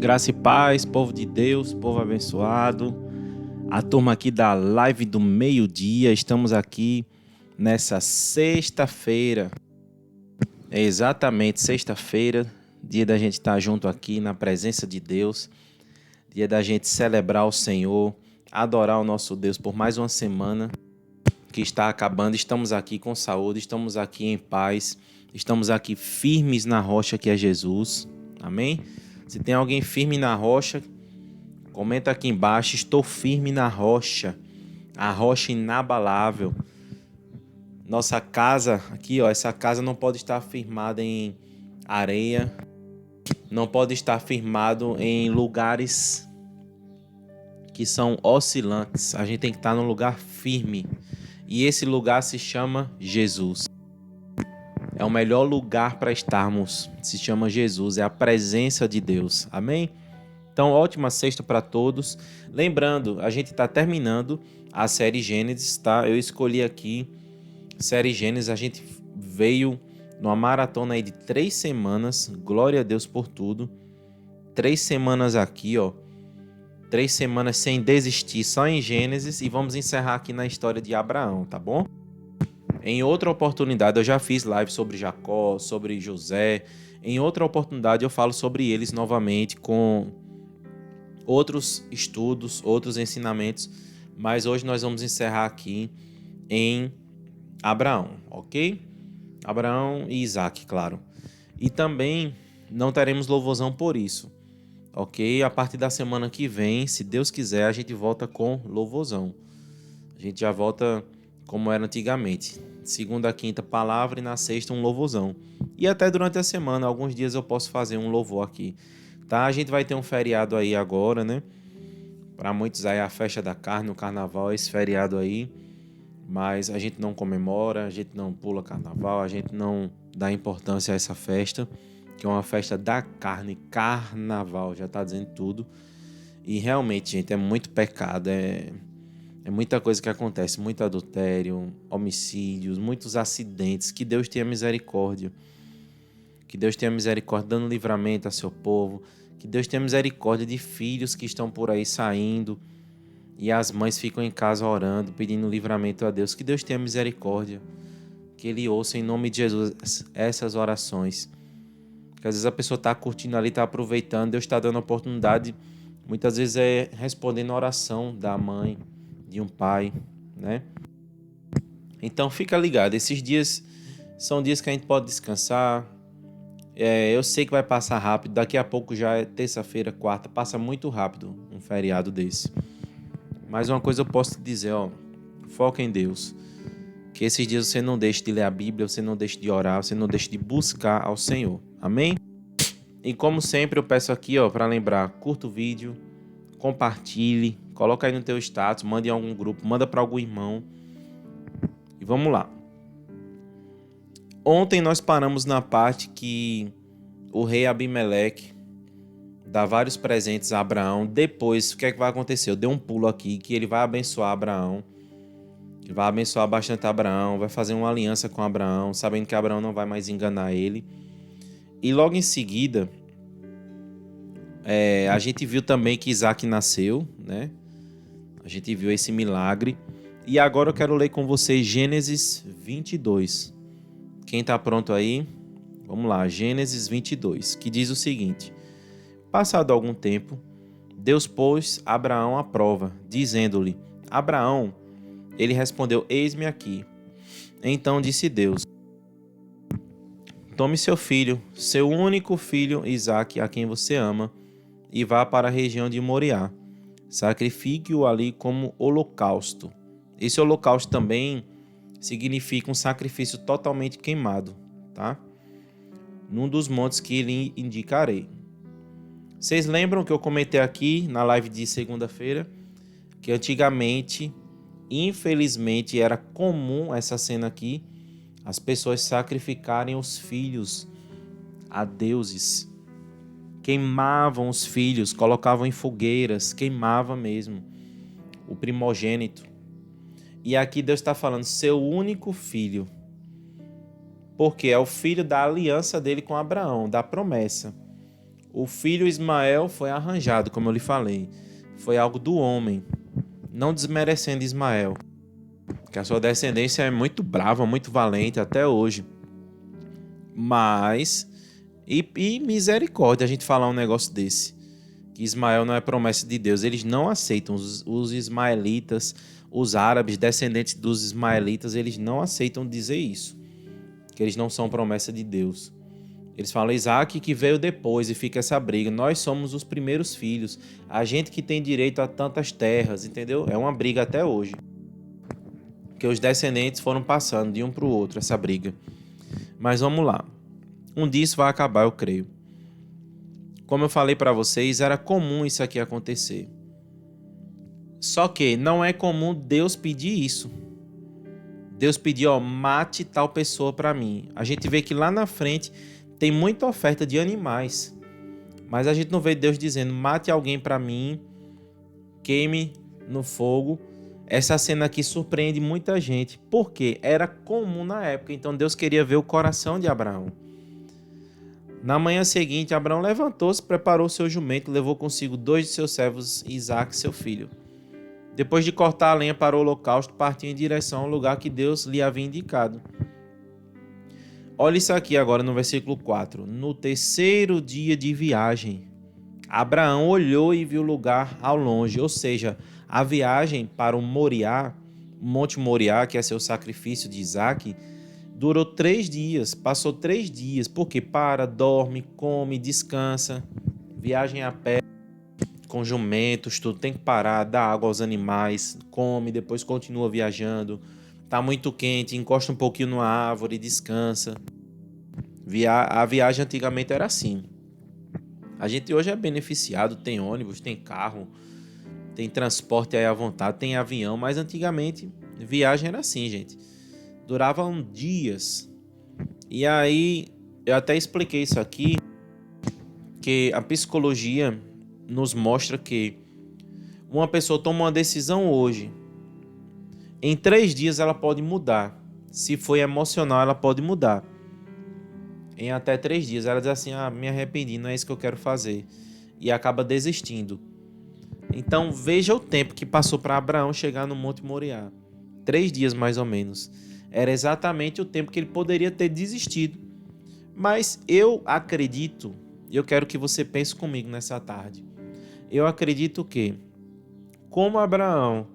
Graça e paz, povo de Deus, povo abençoado. A turma aqui da live do meio-dia, estamos aqui nessa sexta-feira. É exatamente sexta-feira, dia da gente estar junto aqui na presença de Deus, dia da gente celebrar o Senhor, adorar o nosso Deus por mais uma semana que está acabando. Estamos aqui com saúde, estamos aqui em paz, estamos aqui firmes na rocha que é Jesus. Amém? Se tem alguém firme na rocha, comenta aqui embaixo. Estou firme na rocha, a rocha inabalável. Nossa casa, aqui ó, essa casa não pode estar firmada em areia, não pode estar firmado em lugares que são oscilantes. A gente tem que estar num lugar firme. E esse lugar se chama Jesus. É o melhor lugar para estarmos. Se chama Jesus, é a presença de Deus. Amém? Então, ótima sexta para todos. Lembrando, a gente está terminando a série Gênesis, tá? Eu escolhi aqui série Gênesis. A gente veio numa maratona aí de 3 semanas. Glória a Deus por tudo. 3 semanas aqui, ó. 3 semanas sem desistir, só em Gênesis. E vamos encerrar aqui na história de Abraão, tá bom? Em outra oportunidade, eu já fiz live sobre Jacó, sobre José. Em outra oportunidade, eu falo sobre eles novamente com outros estudos, outros ensinamentos. Mas hoje nós vamos encerrar aqui em Abraão, ok? Abraão e Isaac, claro. E também não teremos louvorzão por isso, ok? A partir da semana que vem, se Deus quiser, a gente volta com louvorzão. A gente já volta como era antigamente. Segunda a quinta palavra e na sexta um louvorzão. E até durante a semana, alguns dias eu posso fazer um louvor aqui. Tá? A gente vai ter um feriado aí agora, né? Para muitos aí a festa da carne, o carnaval, esse feriado aí. Mas a gente não comemora, a gente não pula carnaval, a gente não dá importância a essa festa, que é uma festa da carne, carnaval, já tá dizendo tudo. E realmente, gente, é muito pecado, é muita coisa que acontece, muito adultério, homicídios, muitos acidentes. Que Deus tenha misericórdia. Que Deus tenha misericórdia dando livramento a seu povo. Que Deus tenha misericórdia de filhos que estão por aí saindo e as mães ficam em casa orando, pedindo livramento a Deus. Que Deus tenha misericórdia. Que Ele ouça em nome de Jesus essas orações. Que às vezes a pessoa está curtindo ali, está aproveitando, Deus está dando oportunidade. Muitas vezes é respondendo a oração da mãe, de um pai, né? Então fica ligado, esses dias são dias que a gente pode descansar. Eu sei que vai passar rápido, daqui a pouco já é terça-feira, quarta, passa muito rápido um feriado desse. Mas uma coisa eu posso te dizer, ó, foca em Deus. Que esses dias você não deixe de ler a Bíblia, você não deixe de orar, você não deixe de buscar ao Senhor. Amém? E como sempre eu peço aqui, ó, para lembrar, curta o vídeo, compartilhe, coloca aí no teu status, manda em algum grupo, manda para algum irmão. E vamos lá. Ontem nós paramos na parte que o rei Abimeleque dá vários presentes a Abraão. Depois, o que é que vai acontecer? Eu dei um pulo aqui, que ele vai abençoar Abraão. Ele vai abençoar bastante Abraão, vai fazer uma aliança com Abraão, sabendo que Abraão não vai mais enganar ele. E logo em seguida, a gente viu também que Isaac nasceu, né? A gente viu esse milagre. E agora eu quero ler com vocês Gênesis 22. Quem está pronto aí? Vamos lá, Gênesis 22, que diz o seguinte: Passado algum tempo, Deus pôs Abraão à prova, dizendo-lhe: Abraão, ele respondeu: Eis-me aqui. Então disse Deus: Tome seu filho, seu único filho, Isaque, a quem você ama, e vá para a região de Moriá. Sacrifique-o ali como holocausto. Esse holocausto também significa um sacrifício totalmente queimado, tá? Num dos montes que lhe indicarei. Vocês lembram que eu comentei aqui na live de segunda-feira que antigamente, infelizmente, era comum essa cena aqui, as pessoas sacrificarem os filhos a deuses. Queimavam os filhos, colocavam em fogueiras, queimava mesmo o primogênito. E aqui Deus está falando, seu único filho. Porque é o filho da aliança dele com Abraão, da promessa. O filho Ismael foi arranjado, como eu lhe falei. Foi algo do homem, não desmerecendo Ismael, que a sua descendência é muito brava, muito valente até hoje. Mas, e misericórdia a gente falar um negócio desse, que Ismael não é promessa de Deus. Eles não aceitam, os ismaelitas, os árabes, descendentes dos ismaelitas, eles não aceitam dizer isso, que eles não são promessa de Deus. Eles falam Isaac que veio depois e fica essa briga. Nós somos os primeiros filhos, a gente que tem direito a tantas terras, entendeu? É uma briga até hoje, que os descendentes foram passando de um para o outro, essa briga. Mas vamos lá. Um dia isso vai acabar, eu creio. Como eu falei para vocês, era comum isso aqui acontecer. Só que não é comum Deus pedir isso. Deus pediu, mate tal pessoa para mim. A gente vê que lá na frente tem muita oferta de animais. Mas a gente não vê Deus dizendo, mate alguém para mim, queime no fogo. Essa cena aqui surpreende muita gente, porque era comum na época. Então Deus queria ver o coração de Abraão. Na manhã seguinte, Abraão levantou-se, preparou seu jumento, levou consigo 2 de seus servos, Isaque, seu filho. Depois de cortar a lenha para o holocausto, partiu em direção ao lugar que Deus lhe havia indicado. Olha isso aqui agora no versículo 4. No terceiro dia de viagem, Abraão olhou e viu o lugar ao longe, ou seja, a viagem para o Moriá, Monte Moriá, que é seu sacrifício de Isaque, durou 3 dias, passou 3 dias, porque para, dorme, come, descansa, viagem a pé, com jumentos, tudo, tem que parar, dar água aos animais, come, depois continua viajando, tá muito quente, encosta um pouquinho numa árvore, descansa. A viagem antigamente era assim. A gente hoje é beneficiado, tem ônibus, tem carro, tem transporte aí à vontade, tem avião, mas antigamente viagem era assim, gente. Duravam dias. E aí, eu até expliquei isso aqui, que a psicologia nos mostra que uma pessoa toma uma decisão hoje, em 3 dias ela pode mudar. Se foi emocional, ela pode mudar. Em até 3 dias, ela diz assim, me arrependi, não é isso que eu quero fazer. E acaba desistindo. Então, veja o tempo que passou para Abraão chegar no Monte Moriá. 3 dias, mais ou menos. Era exatamente o tempo que ele poderia ter desistido. Mas eu acredito, e eu quero que você pense comigo nessa tarde. Eu acredito que, como Abraão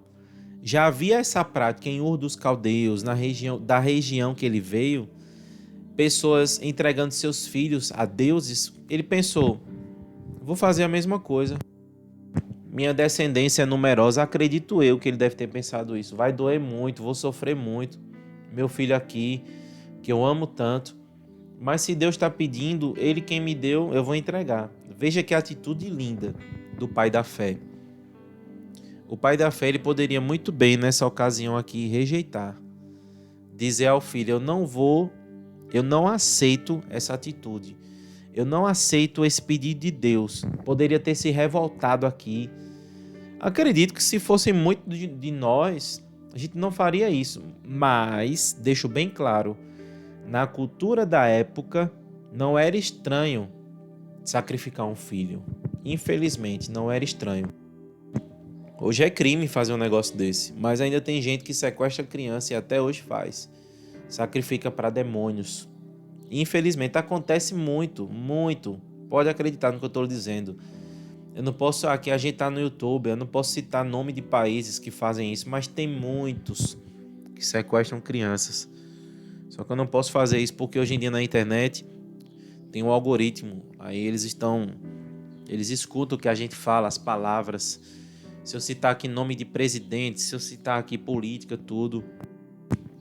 já havia essa prática em Ur dos Caldeus, da região que ele veio, pessoas entregando seus filhos a deuses, ele pensou, vou fazer a mesma coisa. Minha descendência é numerosa, acredito eu que ele deve ter pensado isso. Vai doer muito, vou sofrer muito. Meu filho aqui, que eu amo tanto. Mas se Deus está pedindo, ele quem me deu, eu vou entregar. Veja que atitude linda do pai da fé. O pai da fé, ele poderia muito bem nessa ocasião aqui rejeitar. Dizer ao filho, eu não aceito essa atitude. Eu não aceito esse pedido de Deus. Poderia ter se revoltado aqui. Acredito que se fosse muito de nós, a gente não faria isso. Mas, deixo bem claro, na cultura da época, não era estranho sacrificar um filho. Infelizmente, não era estranho. Hoje é crime fazer um negócio desse, mas ainda tem gente que sequestra criança e até hoje faz. Sacrifica para demônios. Infelizmente, acontece muito, muito. Pode acreditar no que eu estou dizendo. Eu não posso, aqui a gente está no YouTube, eu não posso citar nome de países que fazem isso, mas tem muitos que sequestram crianças. Só que eu não posso fazer isso porque hoje em dia na internet tem um algoritmo. Aí eles escutam o que a gente fala, as palavras. Se eu citar aqui nome de presidente, se eu citar aqui política, tudo.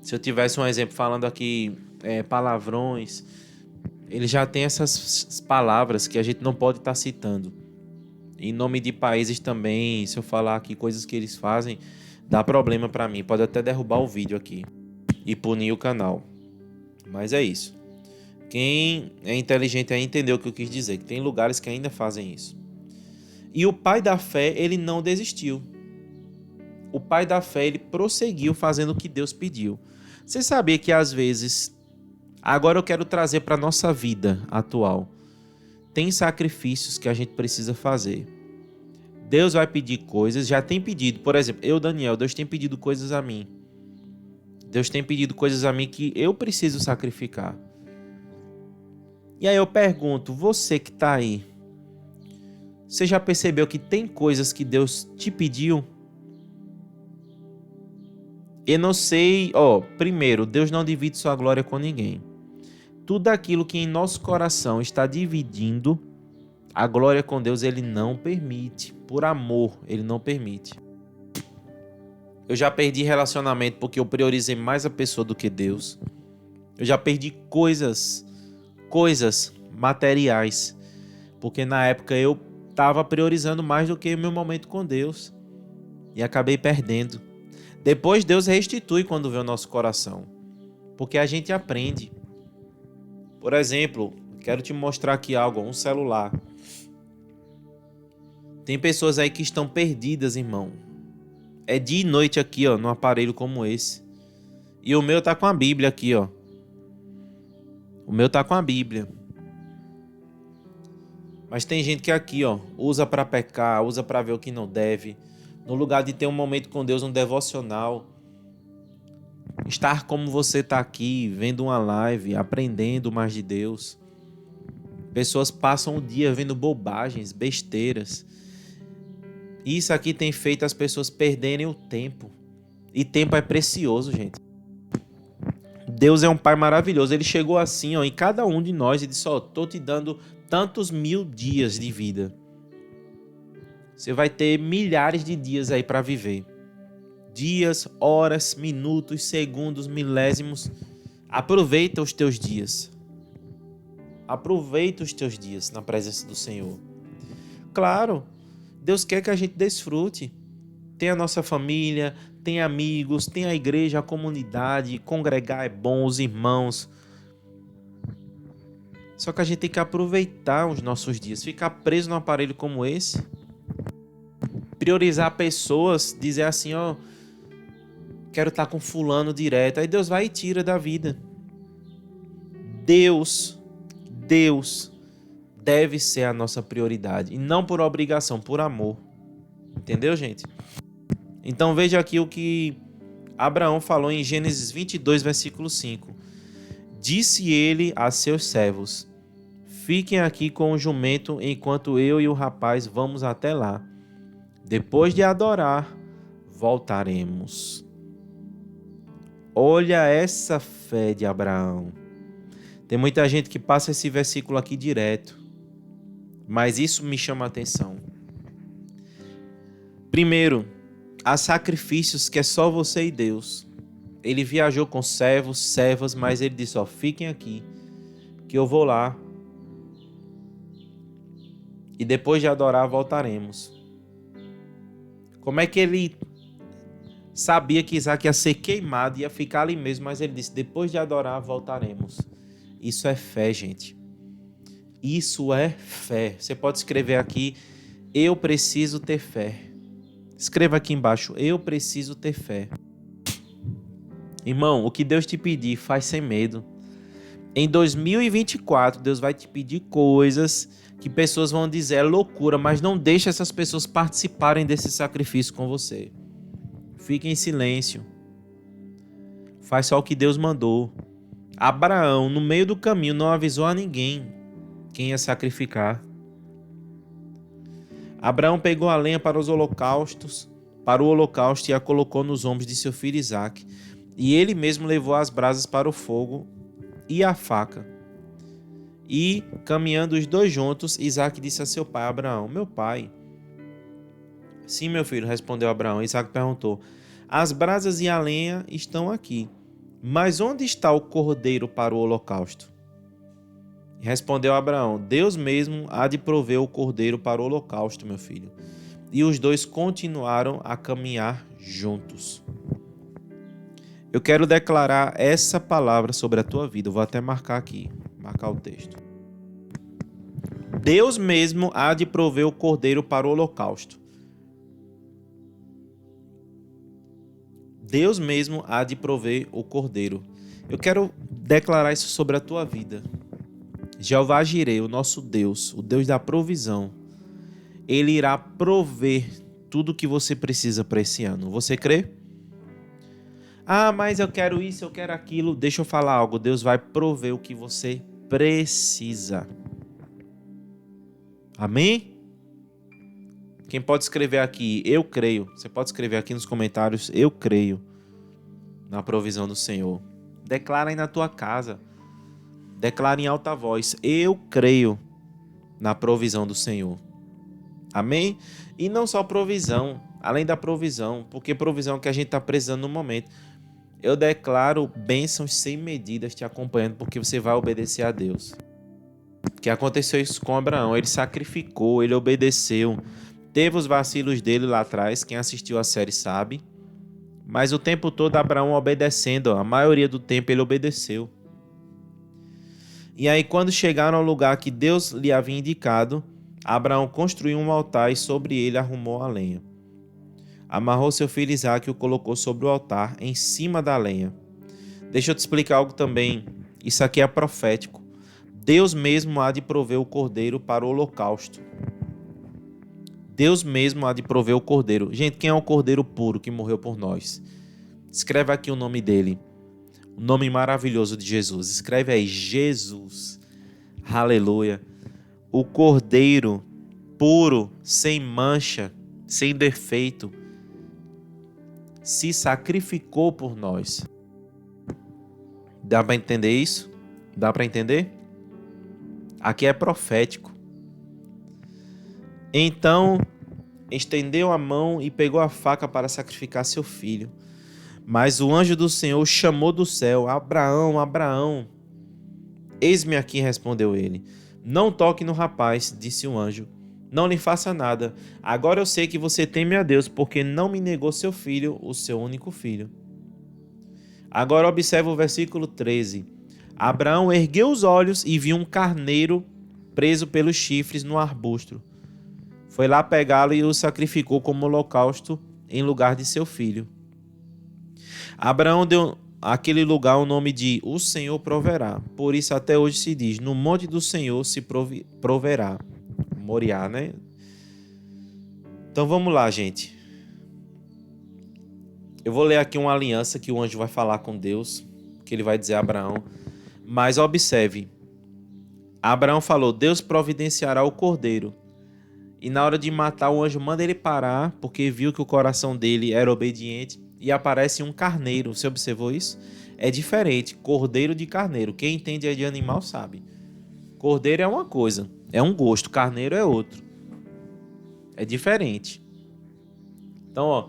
Se eu tivesse um exemplo falando aqui palavrões, ele já tem essas palavras que a gente não pode estar citando. Em nome de países também, se eu falar aqui coisas que eles fazem, dá problema para mim. Pode até derrubar o vídeo aqui e punir o canal. Mas é isso. Quem é inteligente aí entendeu o que eu quis dizer, que tem lugares que ainda fazem isso. E o pai da fé, ele não desistiu. O pai da fé, ele prosseguiu fazendo o que Deus pediu. Você sabia que às vezes, agora eu quero trazer para a nossa vida atual, tem sacrifícios que a gente precisa fazer. Deus vai pedir coisas, já tem pedido. Por exemplo, eu, Daniel, Deus tem pedido coisas a mim. Deus tem pedido coisas a mim que eu preciso sacrificar. E aí eu pergunto, você que está aí, você já percebeu que tem coisas que Deus te pediu? Eu não sei, primeiro, Deus não divide sua glória com ninguém. Tudo aquilo que em nosso coração está dividindo a glória com Deus, Ele não permite. Por amor, Ele não permite. Eu já perdi relacionamento porque eu priorizei mais a pessoa do que Deus. Eu já perdi coisas materiais, porque na época eu estava priorizando mais do que o meu momento com Deus e acabei perdendo. Depois Deus restitui quando vê o nosso coração, porque a gente aprende. Por exemplo, quero te mostrar aqui algo, um celular. Tem pessoas aí que estão perdidas, irmão. É dia e noite aqui, num aparelho como esse. E o meu tá com a Bíblia aqui, O meu tá com a Bíblia. Mas tem gente que aqui, usa para pecar, usa para ver o que não deve. No lugar de ter um momento com Deus, um devocional. Estar como você tá aqui, vendo uma live, aprendendo mais de Deus. Pessoas passam o dia vendo bobagens, besteiras. Isso aqui tem feito as pessoas perderem o tempo. E tempo é precioso, gente. Deus é um Pai maravilhoso. Ele chegou assim, em cada um de nós e disse, tô te dando tantos 1000 dias de vida. Você vai ter milhares de dias aí para viver. Dias, horas, minutos, segundos, milésimos. Aproveita os teus dias. Aproveita os teus dias na presença do Senhor. Claro, Deus quer que a gente desfrute. Tem a nossa família, tem amigos, tem a igreja, a comunidade. Congregar é bom, os irmãos. Só que a gente tem que aproveitar os nossos dias. Ficar preso num aparelho como esse. Priorizar pessoas, dizer assim, quero estar com fulano direto. Aí Deus vai e tira da vida. Deus deve ser a nossa prioridade. E não por obrigação, por amor. Entendeu, gente? Então veja aqui o que Abraão falou em Gênesis 22, versículo 5. Disse ele a seus servos, fiquem aqui com o jumento enquanto eu e o rapaz vamos até lá. Depois de adorar, voltaremos. Olha essa fé de Abraão. Tem muita gente que passa esse versículo aqui direto, mas isso me chama a atenção. Primeiro, há sacrifícios que é só você e Deus. Ele viajou com servos, servas, mas ele disse, fiquem aqui, que eu vou lá. E depois de adorar, voltaremos. Como é que ele sabia que Isaac ia ser queimado, ia ficar ali mesmo, mas ele disse, depois de adorar, voltaremos. Isso é fé, gente. Isso é fé. Você pode escrever aqui, eu preciso ter fé. Escreva aqui embaixo, eu preciso ter fé. Irmão, o que Deus te pedir, faz sem medo. Em 2024, Deus vai te pedir coisas que pessoas vão dizer é loucura, mas não deixe essas pessoas participarem desse sacrifício com você. Fique em silêncio. Faz só o que Deus mandou. Abraão, no meio do caminho, não avisou a ninguém quem ia sacrificar. Abraão pegou a lenha para o holocausto e a colocou nos ombros de seu filho Isaque. E ele mesmo levou as brasas para o fogo e a faca. E, caminhando os dois juntos, Isaque disse a seu pai, Abraão, meu pai. Sim, meu filho, respondeu Abraão. Isaque perguntou, as brasas e a lenha estão aqui, mas onde está o cordeiro para o holocausto? Respondeu Abraão, Deus mesmo há de prover o cordeiro para o holocausto, meu filho. E os dois continuaram a caminhar juntos. Eu quero declarar essa palavra sobre a tua vida. Eu vou até marcar aqui, marcar o texto. Deus mesmo há de prover o cordeiro para o holocausto. Deus mesmo há de prover o cordeiro. Eu quero declarar isso sobre a tua vida. Jeová Jireh, o nosso Deus, o Deus da provisão, ele irá prover tudo o que você precisa para esse ano. Você crê? Ah, mas eu quero isso, eu quero aquilo. Deixa eu falar algo. Deus vai prover o que você precisa. Amém? Quem pode escrever aqui, eu creio. Você pode escrever aqui nos comentários, eu creio na provisão do Senhor. Declara aí na tua casa. Declara em alta voz, eu creio na provisão do Senhor. Amém? E não só provisão, além da provisão, porque provisão é o que a gente está precisando no momento. Eu declaro bênçãos sem medidas te acompanhando, porque você vai obedecer a Deus. Que aconteceu isso com Abraão, ele sacrificou, ele obedeceu. Teve os vacilos dele lá atrás, quem assistiu a série sabe. Mas o tempo todo Abraão obedecendo, a maioria do tempo ele obedeceu. E aí quando chegaram ao lugar que Deus lhe havia indicado, Abraão construiu um altar e sobre ele arrumou a lenha. Amarrou seu filho Isaque e o colocou sobre o altar, em cima da lenha. Deixa eu te explicar algo também. Isso aqui é profético. Deus mesmo há de prover o cordeiro para o holocausto. Deus mesmo há de prover o cordeiro. Gente, quem é o cordeiro puro que morreu por nós? Escreve aqui o nome dele. O nome maravilhoso de Jesus. Escreve aí, Jesus. Aleluia. O cordeiro puro, sem mancha, sem defeito, se sacrificou por nós. Dá para entender isso? Dá para entender? Aqui é profético. Então, estendeu a mão e pegou a faca para sacrificar seu filho. Mas o anjo do Senhor chamou do céu: Abraão, Abraão. Eis-me aqui, respondeu ele. Não toque no rapaz, disse o anjo. Não lhe faça nada. Agora eu sei que você teme a Deus, porque não me negou seu filho, o seu único filho. Agora observa o versículo 13. Abraão ergueu os olhos e viu um carneiro preso pelos chifres no arbusto. Foi lá pegá-lo e o sacrificou como holocausto em lugar de seu filho. Abraão deu àquele lugar o nome de O Senhor proverá. Por isso até hoje se diz, no monte do Senhor se proverá. Moriá, né? Então vamos lá, gente. Eu vou ler aqui uma aliança que o anjo vai falar com Deus, que ele vai dizer a Abraão. Mas observe, Abraão falou, Deus providenciará o cordeiro. E na hora de matar, o anjo manda ele parar, porque viu que o coração dele era obediente, e aparece um carneiro. Você observou isso? É diferente, cordeiro de carneiro. Quem entende de animal sabe. Cordeiro é uma coisa, é um gosto, carneiro é outro. É diferente. Então, ó,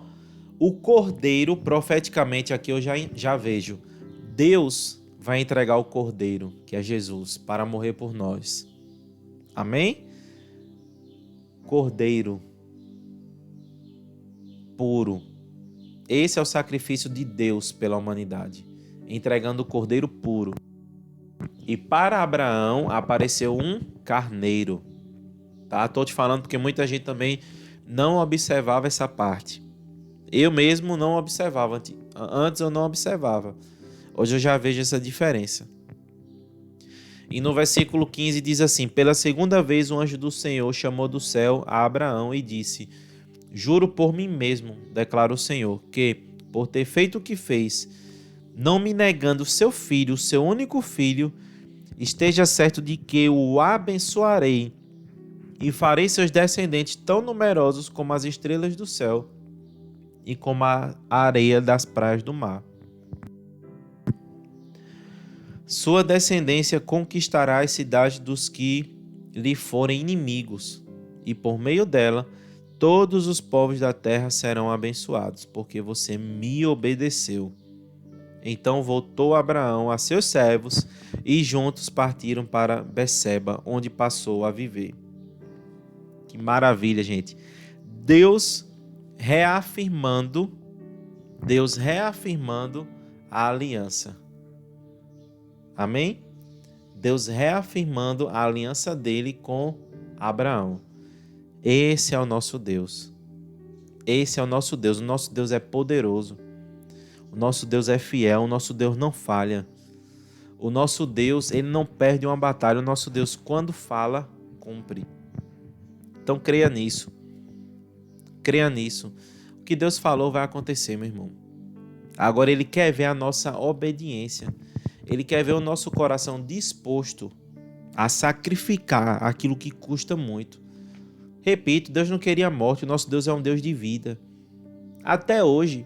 o cordeiro, profeticamente aqui eu já vejo, Deus vai entregar o cordeiro, que é Jesus, para morrer por nós. Amém? Cordeiro puro. Esse é o sacrifício de Deus pela humanidade, entregando o cordeiro puro. E para Abraão apareceu um carneiro. Tá? Estou te falando porque muita gente também não observava essa parte. Eu mesmo não observava. Antes eu não observava. Hoje eu já vejo essa diferença. E no versículo 15 diz assim: pela segunda vez o anjo do Senhor chamou do céu a Abraão e disse: juro por mim mesmo, declara o Senhor, que, por ter feito o que fez, não me negando seu filho, o seu único filho, esteja certo de que o abençoarei e farei seus descendentes tão numerosos como as estrelas do céu e como a areia das praias do mar. Sua descendência conquistará as cidades dos que lhe forem inimigos, e por meio dela todos os povos da terra serão abençoados, porque você me obedeceu. Então voltou Abraão a seus servos e juntos partiram para Beceba, onde passou a viver. Que maravilha, gente. Deus reafirmando a aliança. Amém? Deus reafirmando a aliança dele com Abraão. Esse é o nosso Deus. Esse é o nosso Deus. O nosso Deus é poderoso. O nosso Deus é fiel. O nosso Deus não falha. O nosso Deus, ele não perde uma batalha. O nosso Deus, quando fala, cumpre. Então creia nisso. Creia nisso. O que Deus falou vai acontecer, meu irmão. Agora ele quer ver a nossa obediência. Ele quer ver o nosso coração disposto a sacrificar aquilo que custa muito. Repito, Deus não queria morte. O nosso Deus é um Deus de vida. Até hoje,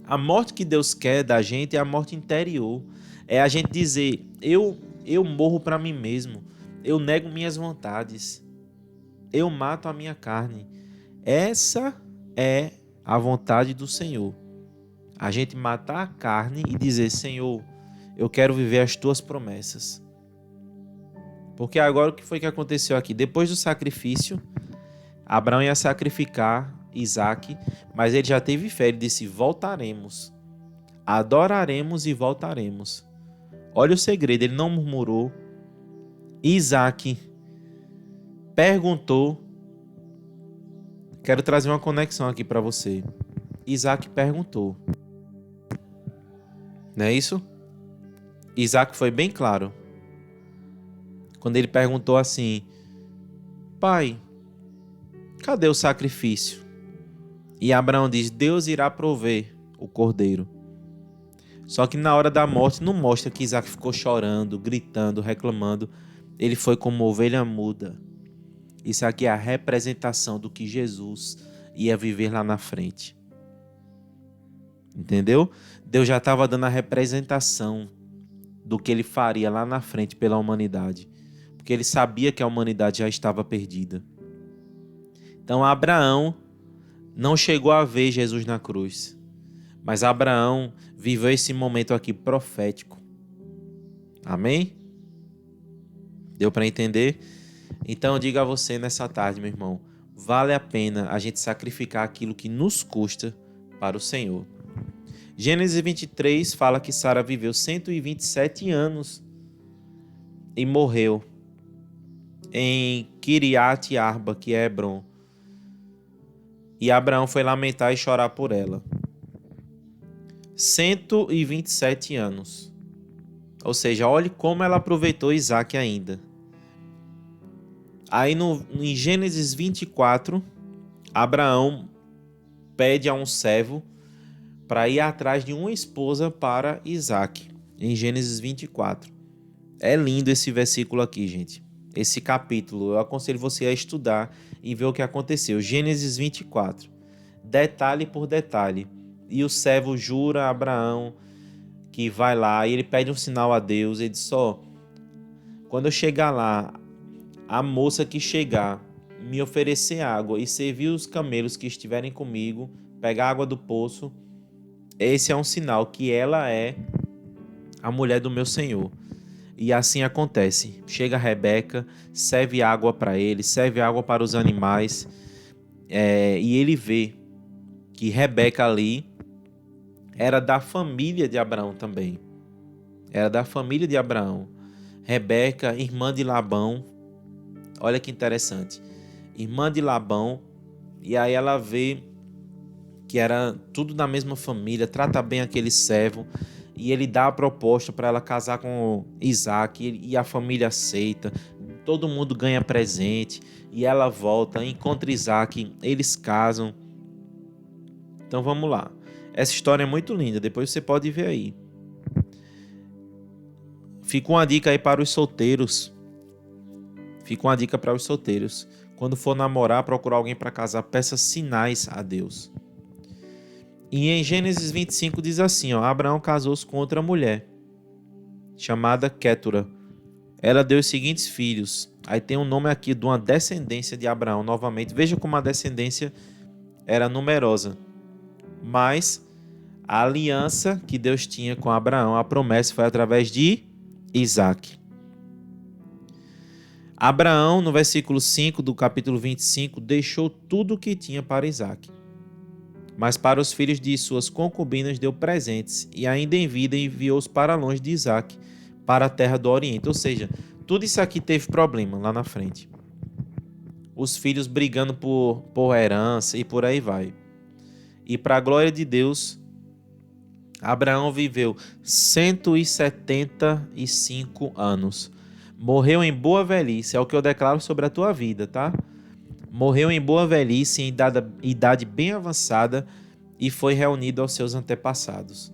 a morte que Deus quer da gente é a morte interior. É a gente dizer, eu morro para mim mesmo. Eu nego minhas vontades. Eu mato a minha carne. Essa é a vontade do Senhor. A gente matar a carne e dizer, Senhor, eu quero viver as tuas promessas. Porque agora o que foi que aconteceu aqui? Depois do sacrifício, Abraão ia sacrificar Isaque, mas ele já teve fé. Ele disse, voltaremos. Adoraremos e voltaremos. Olha o segredo, ele não murmurou. Isaque perguntou. Quero trazer uma conexão aqui para você. Isaque perguntou. Não é isso? Isaque foi bem claro. Quando ele perguntou assim, pai, cadê o sacrifício? E Abraão diz, Deus irá prover o cordeiro. Só que na hora da morte não mostra que Isaque ficou chorando, gritando, reclamando. Ele foi como uma ovelha muda. Isso aqui é a representação do que Jesus ia viver lá na frente. Entendeu? Deus já estava dando a representação do que ele faria lá na frente pela humanidade. Porque ele sabia que a humanidade já estava perdida. Então Abraão não chegou a ver Jesus na cruz. Mas Abraão viveu esse momento aqui profético. Amém? Deu para entender? Então eu digo a você nessa tarde, meu irmão, vale a pena a gente sacrificar aquilo que nos custa para o Senhor. Gênesis 23 fala que Sara viveu 127 anos e morreu em Kiriat Arba, que é Hebron. E Abraão foi lamentar e chorar por ela. 127 anos. Ou seja, olhe como ela aproveitou Isaque ainda. Aí em Gênesis 24, Abraão pede a um servo para ir atrás de uma esposa para Isaque. Em Gênesis 24. É lindo esse versículo aqui, gente. Esse capítulo. Eu aconselho você a estudar e ver o que aconteceu. Gênesis 24. Detalhe por detalhe. E o servo jura a Abraão que vai lá e ele pede um sinal a Deus. Ele diz, quando eu chegar lá, a moça que chegar me oferecer água e servir os camelos que estiverem comigo, pegar água do poço, esse é um sinal que ela é a mulher do meu Senhor. E assim acontece. Chega Rebeca, serve água para ele, serve água para os animais, e ele vê que Rebeca ali era da família de Abraão também. Era da família de Abraão. Rebeca, irmã de Labão. Olha que interessante. Irmã de Labão. E aí ela vê que era tudo da mesma família. Trata bem aquele servo. E ele dá a proposta para ela casar com Isaque. E a família aceita. Todo mundo ganha presente. E ela volta, encontra Isaque. Eles casam. Então vamos lá. Essa história é muito linda. Depois você pode ver aí. Fica uma dica aí para os solteiros. Quando for namorar, procurar alguém para casar, peça sinais a Deus. E em Gênesis 25 diz assim, Abraão casou-se com outra mulher, chamada Quetura. Ela deu os seguintes filhos. Aí tem um nome aqui de uma descendência de Abraão novamente. Veja como a descendência era numerosa. Mas a aliança que Deus tinha com Abraão, a promessa foi através de Isaque. Abraão, no versículo 5 do capítulo 25, deixou tudo o que tinha para Isaque. Mas para os filhos de suas concubinas deu presentes, e ainda em vida enviou-os para longe de Isaque, para a terra do Oriente. Ou seja, tudo isso aqui teve problema lá na frente. Os filhos brigando por herança e por aí vai. E para a glória de Deus, Abraão viveu 175 anos. Morreu em boa velhice, é o que eu declaro sobre a tua vida, tá? Morreu em boa velhice, em idade bem avançada, e foi reunido aos seus antepassados.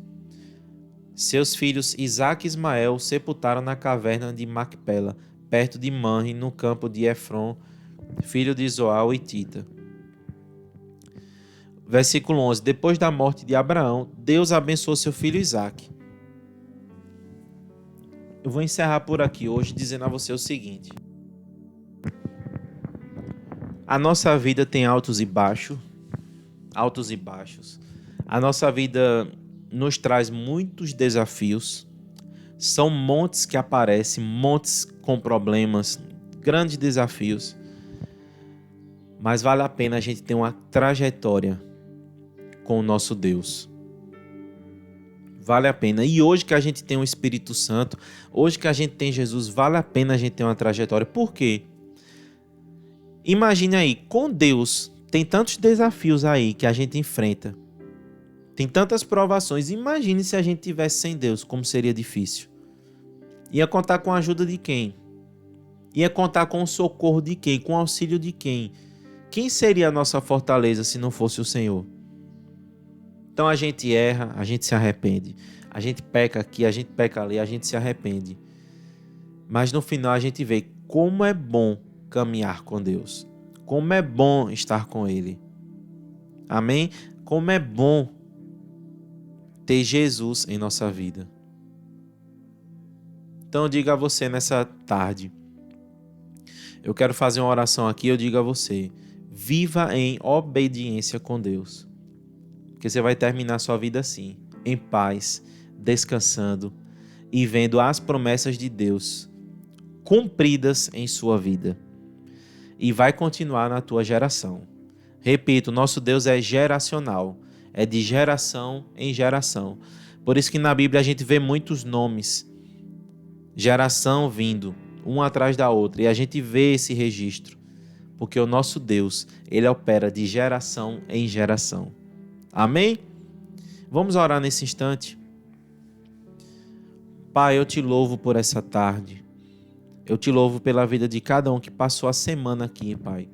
Seus filhos Isaque e Ismael sepultaram na caverna de Macpela, perto de Manre, no campo de Efron, filho de Zoar o Hitita. Versículo 11. Depois da morte de Abraão, Deus abençoou seu filho Isaque. Eu vou encerrar por aqui hoje dizendo a você o seguinte: a nossa vida tem altos e baixos. A nossa vida nos traz muitos desafios. São montes que aparecem, montes com problemas, grandes desafios. Mas vale a pena a gente ter uma trajetória com o nosso Deus. Vale a pena. E hoje que a gente tem o Espírito Santo, hoje que a gente tem Jesus, vale a pena a gente ter uma trajetória. Por quê? Imagine aí, com Deus, tem tantos desafios aí que a gente enfrenta. Tem tantas provações. Imagine se a gente tivesse sem Deus, como seria difícil. Ia contar com a ajuda de quem? Ia contar com o socorro de quem? Com o auxílio de quem? Quem seria a nossa fortaleza se não fosse o Senhor? Então a gente erra, a gente se arrepende. A gente peca aqui, a gente peca ali, a gente se arrepende. Mas no final a gente vê como é bom caminhar com Deus. Como é bom estar com Ele. Amém? Como é bom ter Jesus em nossa vida. Então eu digo a você nessa tarde. Eu quero fazer uma oração aqui, eu digo a você. Viva em obediência com Deus. Porque você vai terminar sua vida assim, em paz, descansando e vendo as promessas de Deus cumpridas em sua vida. E vai continuar na tua geração. Repito, nosso Deus é geracional, é de geração em geração. Por isso que na Bíblia a gente vê muitos nomes, geração vindo, uma atrás da outra, e a gente vê esse registro, porque o nosso Deus, Ele opera de geração em geração. Amém? Vamos orar nesse instante. Pai, eu te louvo por essa tarde. Eu te louvo pela vida de cada um que passou a semana aqui, Pai,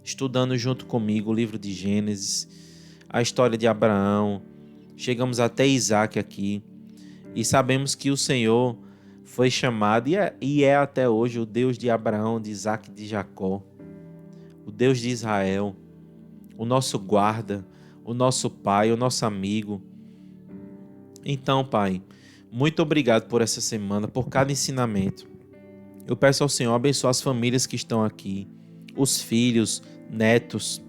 estudando junto comigo o livro de Gênesis, a história de Abraão. Chegamos até Isaque aqui e sabemos que o Senhor foi chamado e é até hoje o Deus de Abraão, de Isaque e de Jacó, o Deus de Israel, o nosso guarda, o nosso Pai, o nosso amigo. Então, Pai, muito obrigado por essa semana, por cada ensinamento. Eu peço ao Senhor abençoar as famílias que estão aqui, os filhos, netos,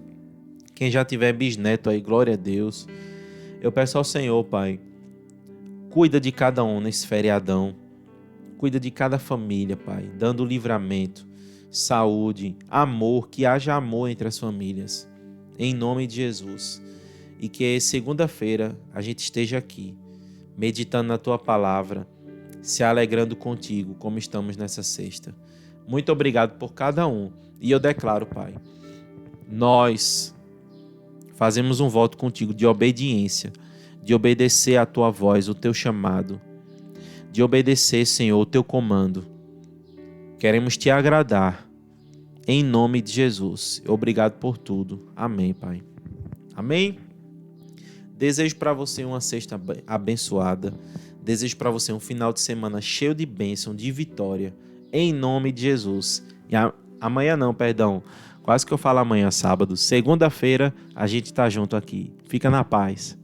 quem já tiver bisneto aí, glória a Deus. Eu peço ao Senhor, Pai, cuida de cada um nesse feriadão, cuida de cada família, Pai, dando livramento, saúde, amor, que haja amor entre as famílias, em nome de Jesus. E que segunda-feira a gente esteja aqui, meditando na Tua Palavra, se alegrando contigo, como estamos nessa sexta. Muito obrigado por cada um. E eu declaro, Pai, nós fazemos um voto contigo de obediência, de obedecer a Tua voz, o Teu chamado, de obedecer, Senhor, o Teu comando. Queremos Te agradar, em nome de Jesus. Obrigado por tudo. Amém, Pai. Amém? Desejo para você uma sexta abençoada. Desejo para você um final de semana cheio de bênção, de vitória, em nome de Jesus. E amanhã não, perdão. Quase que eu falo amanhã, sábado. Segunda-feira, a gente está junto aqui. Fica na paz.